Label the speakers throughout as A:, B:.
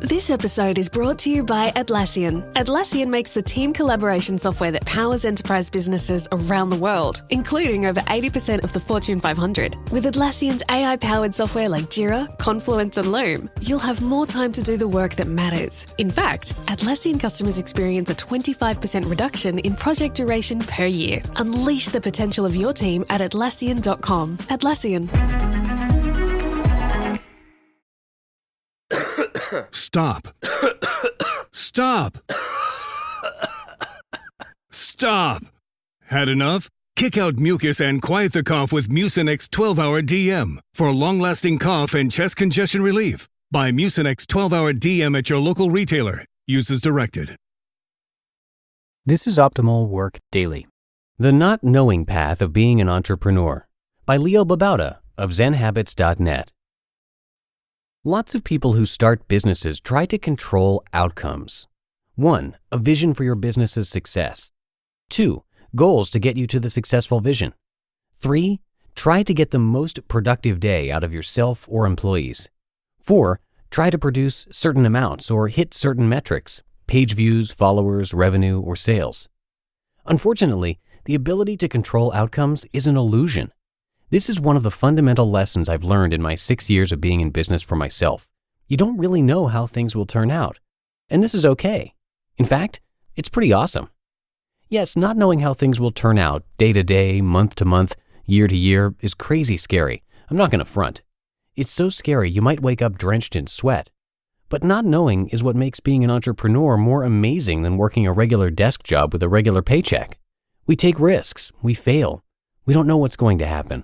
A: This episode is brought to you by Atlassian. Atlassian makes the team collaboration software that powers enterprise businesses around the world, including over 80% of the Fortune 500. With Atlassian's AI-powered software like Jira, Confluence, and Loom, you'll have more time to do the work that matters. In fact, Atlassian customers experience a 25% reduction in project duration per year. Unleash the potential of your team at Atlassian.com. Atlassian.
B: Stop. Stop. Stop. Had enough? Kick out mucus and quiet the cough with Mucinex 12-Hour DM for long-lasting cough and chest congestion relief. Buy Mucinex 12-Hour DM at your local retailer. Use as directed.
C: This is Optimal Work Daily. The Not Knowing Path of Being an Entrepreneur by Leo Babauta of ZenHabits.net. Lots of people who start businesses try to control outcomes. 1. A vision for your business's success. 2. Goals to get you to the successful vision. 3. Try to get the most productive day out of yourself or employees. 4. Try to produce certain amounts or hit certain metrics, page views, followers, revenue, or sales. Unfortunately, the ability to control outcomes is an illusion. This is one of the fundamental lessons I've learned in my 6 years of being in business for myself. You don't really know how things will turn out. And this is okay. In fact, it's pretty awesome. Yes, not knowing how things will turn out day to day, month to month, year to year is crazy scary. I'm not going to front. It's so scary you might wake up drenched in sweat. But not knowing is what makes being an entrepreneur more amazing than working a regular desk job with a regular paycheck. We take risks. We fail. We don't know what's going to happen.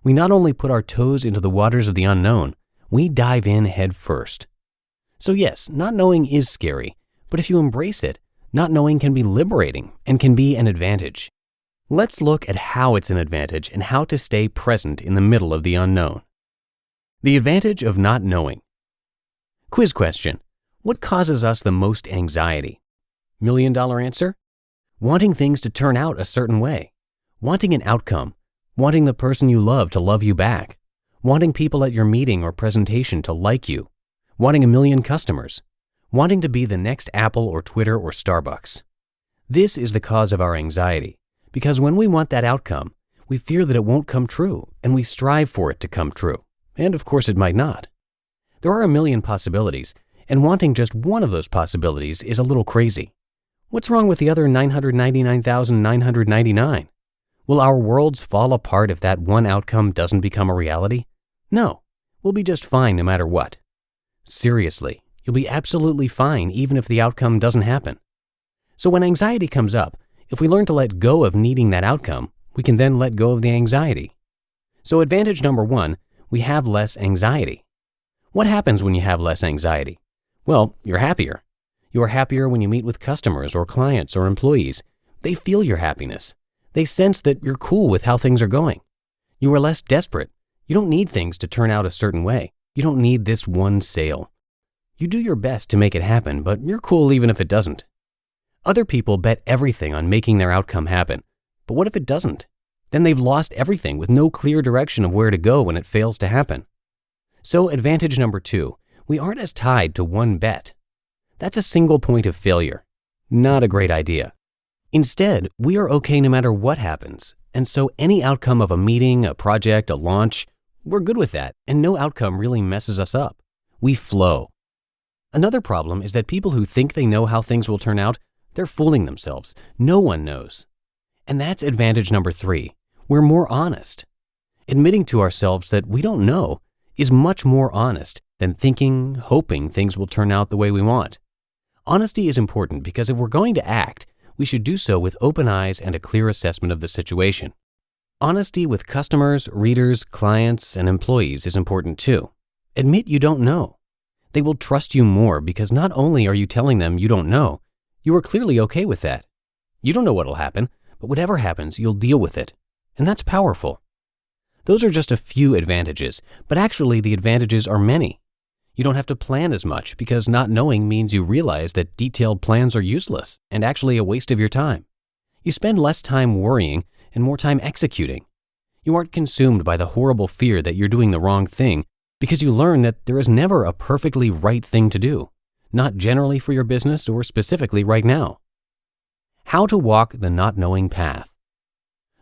C: We not only put our toes into the waters of the unknown, we dive in head first. So yes, not knowing is scary, but if you embrace it, not knowing can be liberating and can be an advantage. Let's look at how it's an advantage and how to stay present in the middle of the unknown. The advantage of not knowing. Quiz question. What causes us the most anxiety? $1 million answer? Wanting things to turn out a certain way. Wanting an outcome. Wanting the person you love to love you back. Wanting people at your meeting or presentation to like you. Wanting 1 million customers. Wanting to be the next Apple or Twitter or Starbucks. This is the cause of our anxiety, because when we want that outcome, we fear that it won't come true, and we strive for it to come true. And of course it might not. There are 1 million possibilities, and wanting just one of those possibilities is a little crazy. What's wrong with the other 999,999? Will our worlds fall apart if that one outcome doesn't become a reality? No, we'll be just fine no matter what. Seriously, you'll be absolutely fine even if the outcome doesn't happen. So when anxiety comes up, if we learn to let go of needing that outcome, we can then let go of the anxiety. So advantage number 1, we have less anxiety. What happens when you have less anxiety? Well, you're happier. You are happier when you meet with customers or clients or employees. They feel your happiness. They sense that you're cool with how things are going. You are less desperate. You don't need things to turn out a certain way. You don't need this one sale. You do your best to make it happen, but you're cool even if it doesn't. Other people bet everything on making their outcome happen. But what if it doesn't? Then they've lost everything with no clear direction of where to go when it fails to happen. So advantage number 2, we aren't as tied to one bet. That's a single point of failure. Not a great idea. Instead, we are okay no matter what happens, and so any outcome of a meeting, a project, a launch, we're good with that, and no outcome really messes us up. We flow. Another problem is that people who think they know how things will turn out, they're fooling themselves. No one knows. And that's advantage number 3. We're more honest. Admitting to ourselves that we don't know is much more honest than thinking, hoping things will turn out the way we want. Honesty is important because if we're going to act, we should do so with open eyes and a clear assessment of the situation. Honesty with customers, readers, clients, and employees is important too. Admit you don't know. They will trust you more because not only are you telling them you don't know, you are clearly okay with that. You don't know what'll happen, but whatever happens, you'll deal with it. And that's powerful. Those are just a few advantages, but actually the advantages are many. You don't have to plan as much because not knowing means you realize that detailed plans are useless and actually a waste of your time. You spend less time worrying and more time executing. You aren't consumed by the horrible fear that you're doing the wrong thing because you learn that there is never a perfectly right thing to do. not generally for your business or specifically right now. How to walk the not knowing path.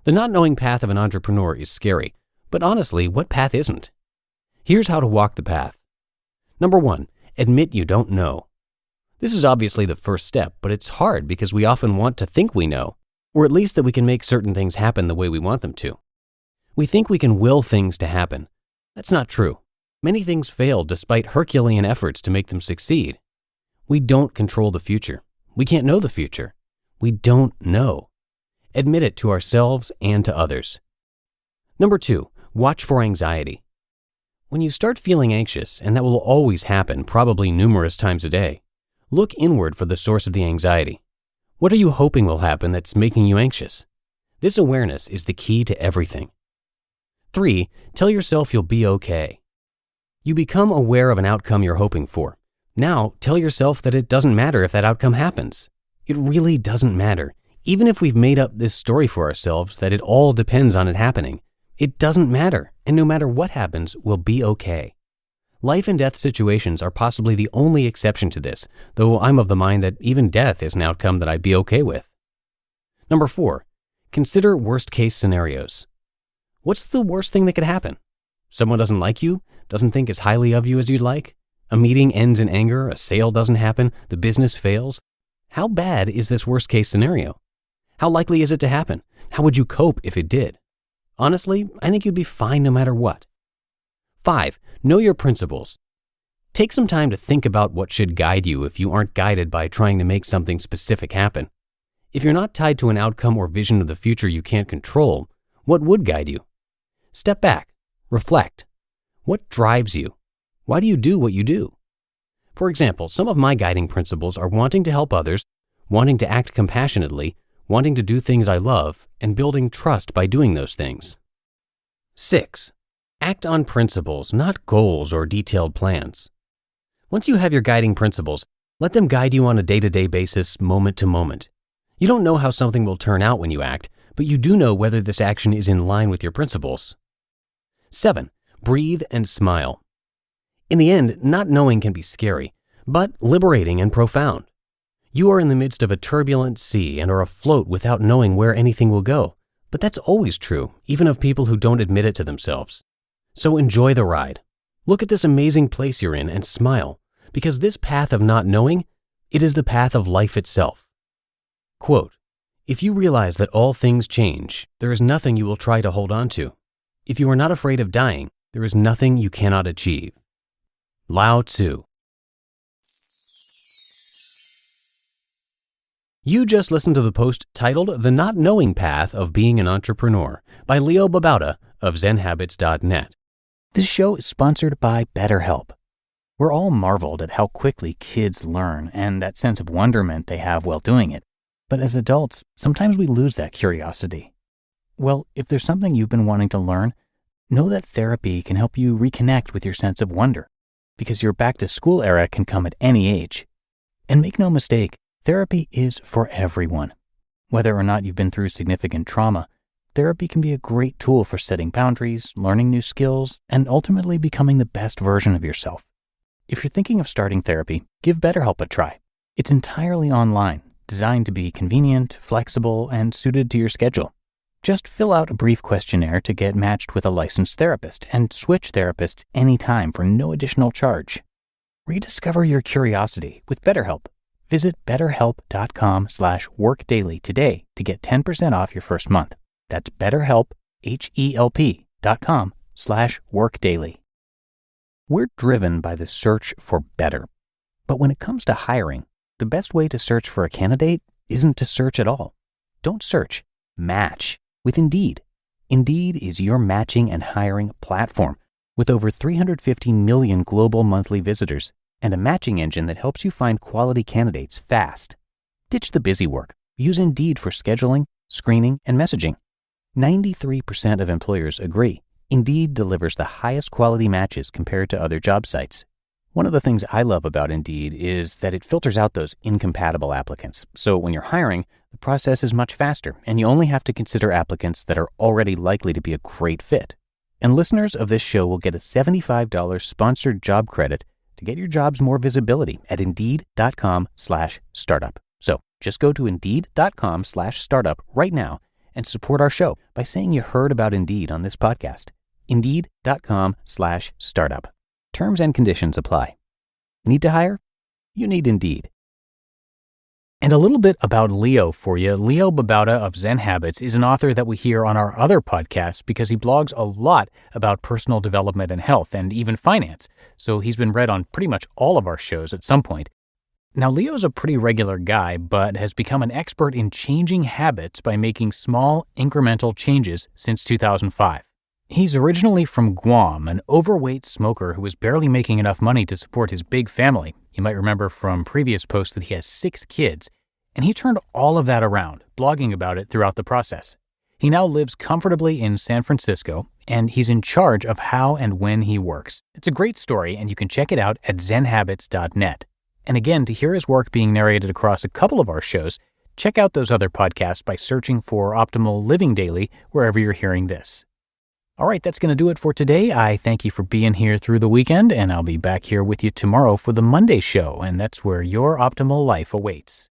C: The not knowing path of an entrepreneur is scary, but honestly, what path isn't? Here's how to walk the path. Number 1, admit you don't know. This is obviously the first step, but it's hard because we often want to think we know, or at least that we can make certain things happen the way we want them to. We think we can will things to happen. That's not true. Many things fail despite Herculean efforts to make them succeed. We don't control the future. We can't know the future. We don't know. Admit it to ourselves and to others. Number 2, watch for anxiety. When you start feeling anxious, and that will always happen, probably numerous times a day, look inward for the source of the anxiety. What are you hoping will happen that's making you anxious? This awareness is the key to everything. 3, tell yourself you'll be okay. You become aware of an outcome you're hoping for. Now, tell yourself that it doesn't matter if that outcome happens. It really doesn't matter. Even if we've made up this story for ourselves that it all depends on it happening, it doesn't matter, and no matter what happens, we'll be okay. Life and death situations are possibly the only exception to this, though I'm of the mind that even death is an outcome that I'd be okay with. Number 4, consider worst-case scenarios. What's the worst thing that could happen? Someone doesn't like you, doesn't think as highly of you as you'd like? A meeting ends in anger, a sale doesn't happen, the business fails? How bad is this worst-case scenario? How likely is it to happen? How would you cope if it did? Honestly, I think you'd be fine no matter what. 5, know your principles. Take some time to think about what should guide you if you aren't guided by trying to make something specific happen. If you're not tied to an outcome or vision of the future you can't control, what would guide you? Step back, reflect. What drives you? Why do you do what you do? For example, some of my guiding principles are wanting to help others, wanting to act compassionately, wanting to do things I love, and building trust by doing those things. 6, act on principles, not goals or detailed plans. Once you have your guiding principles, let them guide you on a day-to-day basis, moment to moment. You don't know how something will turn out when you act, but you do know whether this action is in line with your principles. 7, breathe and smile. In the end, not knowing can be scary, but liberating and profound. You are in the midst of a turbulent sea and are afloat without knowing where anything will go. But that's always true, even of people who don't admit it to themselves. So enjoy the ride. Look at this amazing place you're in and smile, because this path of not knowing, it is the path of life itself. Quote, if you realize that all things change, there is nothing you will try to hold on to. If you are not afraid of dying, there is nothing you cannot achieve. Lao Tzu. You just listened to the post titled The Not Knowing Path of Being an Entrepreneur by Leo Babauta of ZenHabits.net. This show is sponsored by BetterHelp. We're all marveled at how quickly kids learn and that sense of wonderment they have while doing it. But as adults, sometimes we lose that curiosity. Well, if there's something you've been wanting to learn, know that therapy can help you reconnect with your sense of wonder, because your back-to-school era can come at any age. And make no mistake, therapy is for everyone. Whether or not you've been through significant trauma, therapy can be a great tool for setting boundaries, learning new skills, and ultimately becoming the best version of yourself. If you're thinking of starting therapy, give BetterHelp a try. It's entirely online, designed to be convenient, flexible, and suited to your schedule. Just fill out a brief questionnaire to get matched with a licensed therapist and switch therapists anytime for no additional charge. Rediscover your curiosity with BetterHelp. Visit betterhelp.com/workdaily today to get 10% off your first month. That's BetterHelp, HELP.com/workdaily. We're driven by the search for better. But when it comes to hiring, the best way to search for a candidate isn't to search at all. Don't search, match with Indeed. Indeed is your matching and hiring platform with over 350 million global monthly visitors and a matching engine that helps you find quality candidates fast. Ditch the busy work. Use Indeed for scheduling, screening, and messaging. 93% of employers agree Indeed delivers the highest quality matches compared to other job sites. One of the things I love about Indeed is that it filters out those incompatible applicants. So when you're hiring, the process is much faster, and you only have to consider applicants that are already likely to be a great fit. And listeners of this show will get a $75 sponsored job credit to get your jobs more visibility at Indeed.com/startup. So just go to Indeed.com/startup right now and support our show by saying you heard about Indeed on this podcast. Indeed.com/startup. Terms and conditions apply. Need to hire? You need Indeed. And a little bit about Leo for you. Leo Babauta of Zen Habits is an author that we hear on our other podcasts because he blogs a lot about personal development and health and even finance. So he's been read on pretty much all of our shows at some point. Now, Leo's a pretty regular guy, but has become an expert in changing habits by making small, incremental changes since 2005. He's originally from Guam, an overweight smoker who was barely making enough money to support his big family. You might remember from previous posts that he has 6 kids, and he turned all of that around, blogging about it throughout the process. He now lives comfortably in San Francisco, and he's in charge of how and when he works. It's a great story, and you can check it out at zenhabits.net. And again, to hear his work being narrated across a couple of our shows, check out those other podcasts by searching for Optimal Living Daily wherever you're hearing this. All right, that's going to do it for today. I thank you for being here through the weekend, and I'll be back here with you tomorrow for the Monday show, and that's where your optimal life awaits.